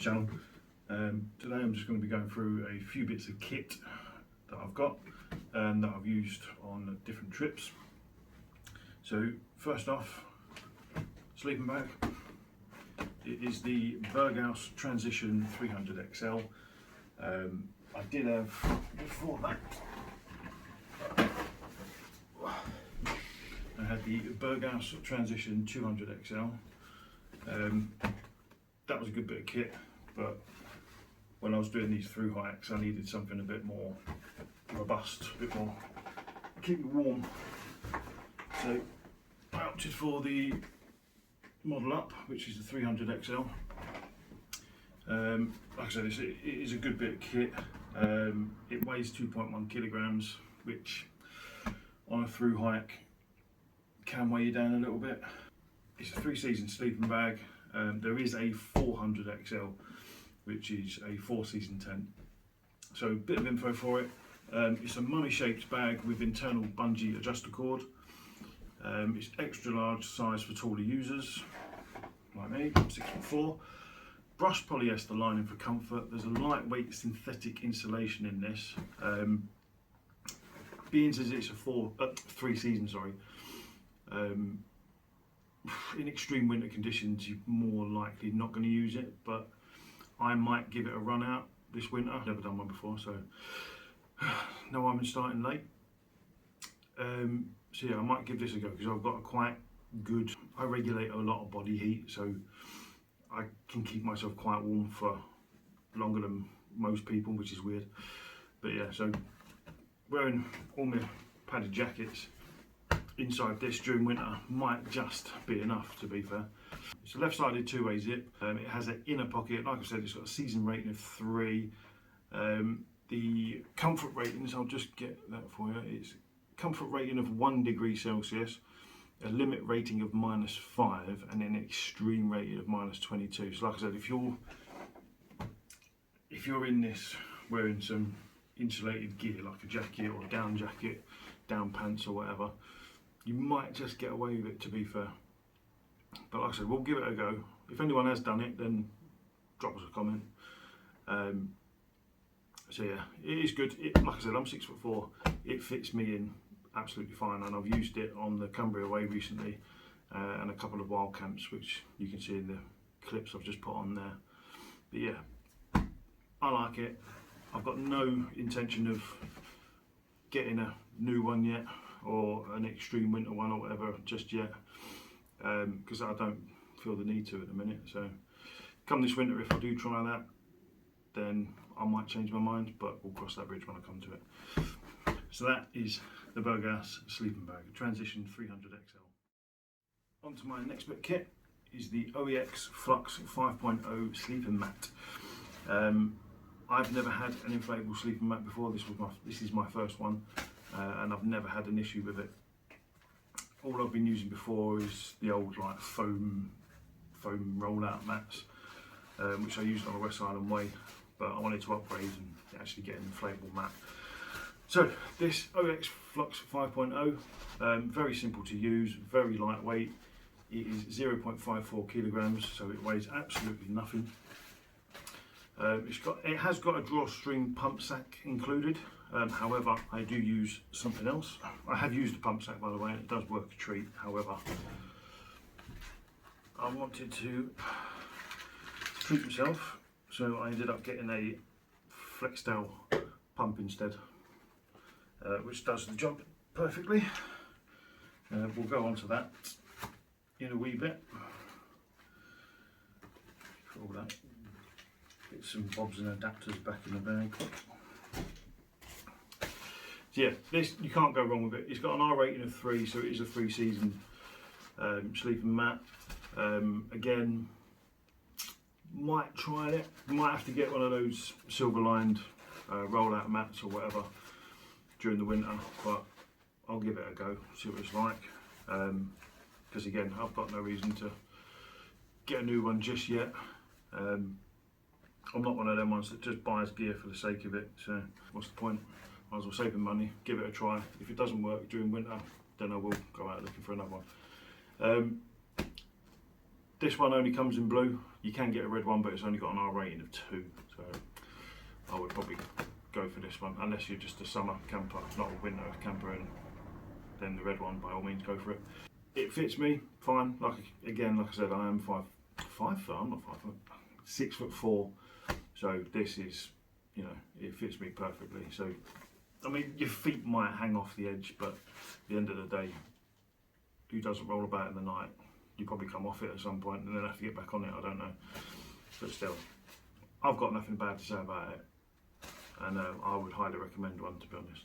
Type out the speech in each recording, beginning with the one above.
channel. Today I'm just going to be going through a few bits of kit that I've got and that I've used on different trips. So first off, sleeping bag. It is the Berghaus Transition 300 XL. I did have before that. I had the Berghaus Transition 200 XL. That was a good bit of kit, but when I was doing these through hikes, I needed something a bit more robust, a bit more keep me warm. So I opted for the Model Up, which is the 300 XL. Like I said, it is a good bit of kit. It weighs 2.1 kilograms, which on a through hike can weigh you down a little bit. It's a 3-season sleeping bag. There is a 400 XL, which is a 4-season tent. So a bit of info for it. It's a mummy-shaped bag with internal bungee adjuster cord. It's extra large size for taller users, like me, I'm 6'4". Brushed polyester lining for comfort. There's a lightweight synthetic insulation in this. Being as it's a 3-season, in extreme winter conditions, you're more likely not going to use it, but I might give it a run out this winter. Never done one before, so no harm in starting late. So yeah, I might give this a go because I've got a quite good, I regulate a lot of body heat, so I can keep myself quite warm for longer than most people, which is weird. But yeah, so wearing all my padded jackets inside this during winter might just be enough, to be fair. It's a left-sided 2-way zip. It has an inner pocket. Like I said, it's got a season rating of 3. The comfort ratings, I'll just get that for you. It's comfort rating of 1 degree Celsius, a limit rating of -5, and then an extreme rating of -22. So like I said, if you're in this wearing some insulated gear like a jacket or a down jacket, down pants or whatever, you might just get away with it, to be fair. But like I said, we'll give it a go. If anyone has done it, then drop us a comment. So yeah, it is good. Like I said, I'm 6'4". It fits me in absolutely fine, and I've used it on the Cumbria Way recently and a couple of wild camps, which you can see in the clips I've just put on there. But yeah, I like it. I've got no intention of getting a new one yet, or an extreme winter one or whatever just yet, because I don't feel the need to at the minute. So come this winter, if I do try that, then I might change my mind, but we'll cross that bridge when I come to it. So that is the Berghaus sleeping bag, Transition 300 XL. On to my next bit of kit is the OEX Flux 5.0 sleeping mat. I've never had an inflatable sleeping mat before. This is my first one, and I've never had an issue with it. All I've been using before is the old like foam roll-out mats, which I used on the West Island Way, but I wanted to upgrade and actually get an inflatable mat. So this OEX Flux 5.0, very simple to use, very lightweight. It is 0.54 kilograms, so it weighs absolutely nothing. It has got a drawstring pump sack included. However, I do use something else. I have used a pump sack, by the way, and it does work a treat. However, I wanted to treat myself, so I ended up getting a flextail pump instead, which does the job perfectly. We'll go on to that in a wee bit. For all that, get some bobs and adapters back in the bag. So yeah, this, you can't go wrong with it. It's got an R rating of 3, so it is a 3-season sleeping mat. Again, might try it. Might have to get one of those silver-lined roll-out mats or whatever during the winter, but I'll give it a go, see what it's like. Because again, I've got no reason to get a new one just yet. I'm not one of them ones that just buys gear for the sake of it, so what's the point? Might as well save the money, give it a try. If it doesn't work during winter, then I will go out looking for another one. This one only comes in blue. You can get a red one, but it's only got an R rating of 2, so I would probably go for this one, unless you're just a summer camper, not a winter camper, and then the red one, by all means, go for it. It fits me fine. Like I said, I am 5 foot. I'm not 5 foot. 6'4". So this is, you know, it fits me perfectly. So, I mean, your feet might hang off the edge, but at the end of the day, who doesn't roll about in the night? You probably come off it at some point and then have to get back on it. I don't know, but still, I've got nothing bad to say about it, and I would highly recommend one, to be honest.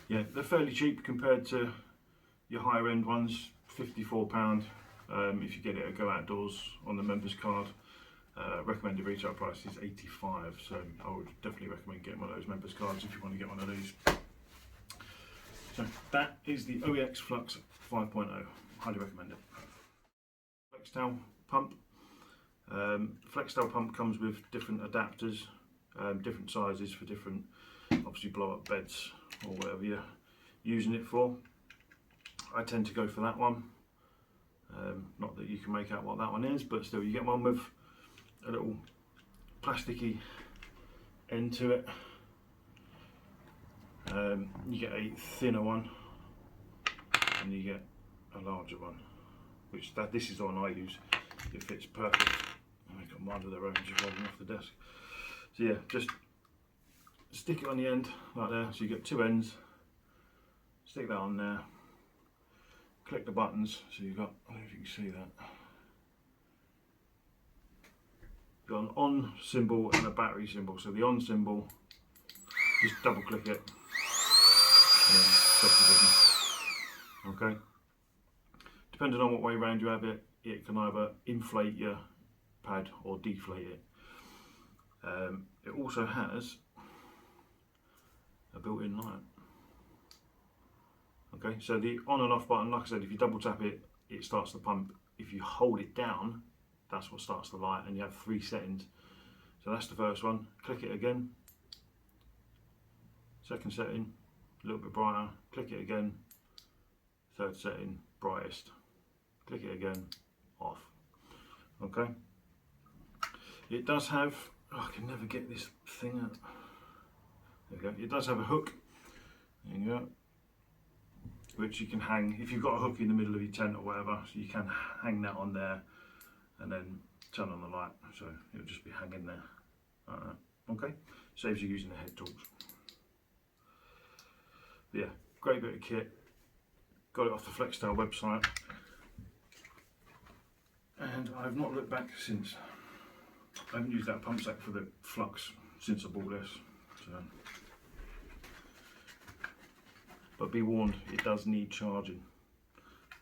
Yeah, they're fairly cheap compared to your higher end ones. £54 if you get it at Go Outdoors on the members card. Recommended retail price is £85, so I would definitely recommend getting one of those members cards if you want to get one of these. So that is the OEX Flux 5.0. Highly recommend it. Flextail pump. Flextail pump comes with different adapters, different sizes for different, obviously, blow up beds or whatever you're using it for. I tend to go for that one. Not that you can make out what that one is, but still, you get one with a little plasticky end to it. You get a thinner one, and you get a larger one, which this is the one I use. It fits perfect. I've got mine of their own just rolling off the desk. So yeah, just stick it on the end like there. So you get 2 ends. Stick that on there. Click the buttons. So you've got, I don't know if you can see that. You've got an on symbol and a battery symbol. So the on symbol, just double click it, and then stop the business. Okay. Depending on what way round you have it, it can either inflate your pad or deflate it. It also has a built-in light. Okay, so the on and off button, like I said, if you double tap it, it starts the pump. If you hold it down, that's what starts the light, and you have 3 settings. So that's the first one. Click it again. Second setting, a little bit brighter. Click it again. Third setting, brightest. Click it again, off. Okay. It does have, oh, I can never get this thing out. There you go. It does have a hook. There you go. Which you can hang, if you've got a hook in the middle of your tent or whatever, so you can hang that on there and then turn on the light, so it'll just be hanging there. Okay, saves you using the head tools. But yeah, great bit of kit. Got it off the Flextail website, and I've not looked back since. I haven't used that pump sack for the Flux since I bought this. So. But be warned, it does need charging.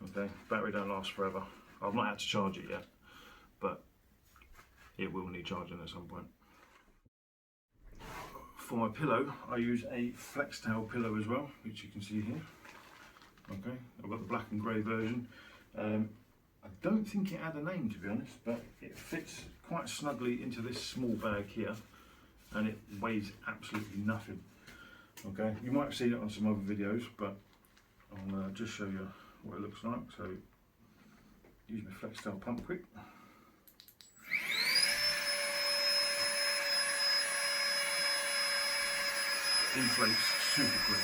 Okay, battery don't last forever. I've not had to charge it yet, but it will need charging at some point. For my pillow, I use a Flextail pillow as well, which you can see here. Okay, I've got the black and grey version. I don't think it had a name, to be honest, but it fits quite snugly into this small bag here, and it weighs absolutely nothing. Okay, you might have seen it on some other videos, but I'll just show you what it looks like. So, use my Flextail pump quick. Inflates super quick.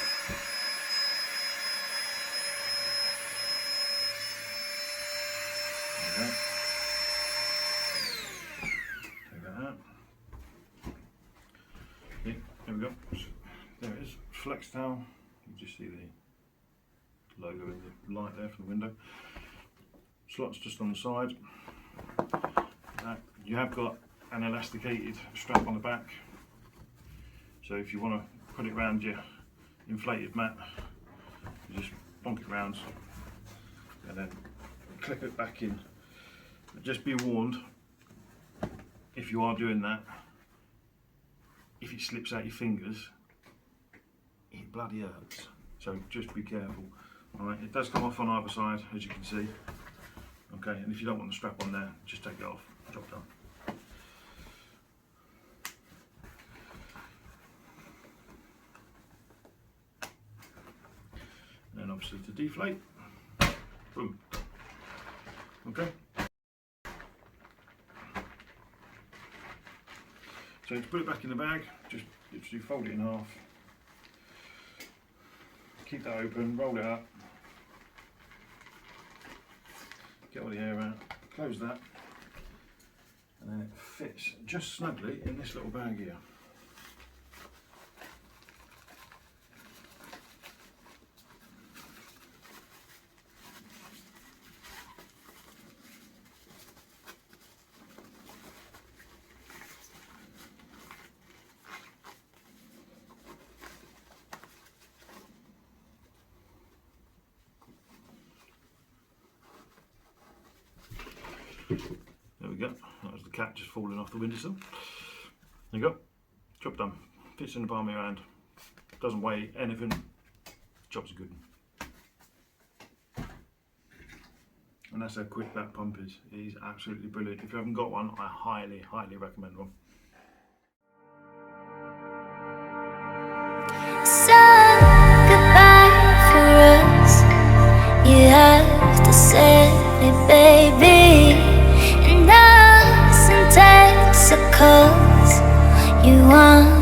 There we go. Take that out. Yeah, there we go. There it is, Flextail. You just see the logo in the light there from the window. Slots just on the side. You have got an elasticated strap on the back. So if you want to put it around your inflated mat, you just bonk it round and then clip it back in. But just be warned, if you are doing that, if it slips out your fingers, it bloody hurts, so just be careful. Alright, it does come off on either side, as you can see. Okay, and if you don't want the strap on there, just take it off, drop down. And then obviously to deflate, boom. Okay. So to put it back in the bag, just literally fold it in half, keep that open, roll it up, get all the air out, close that, and then it fits just snugly in this little bag here. There we go, that was the cat just falling off the windowsill. There you go, job done. Fits in the palm of your hand, doesn't weigh anything, job's a good one. And that's how quick that pump is. It is absolutely brilliant. If you haven't got one, I highly, highly recommend one. So goodbye for us. You have to say it, baby. And us in Texas, 'cause you want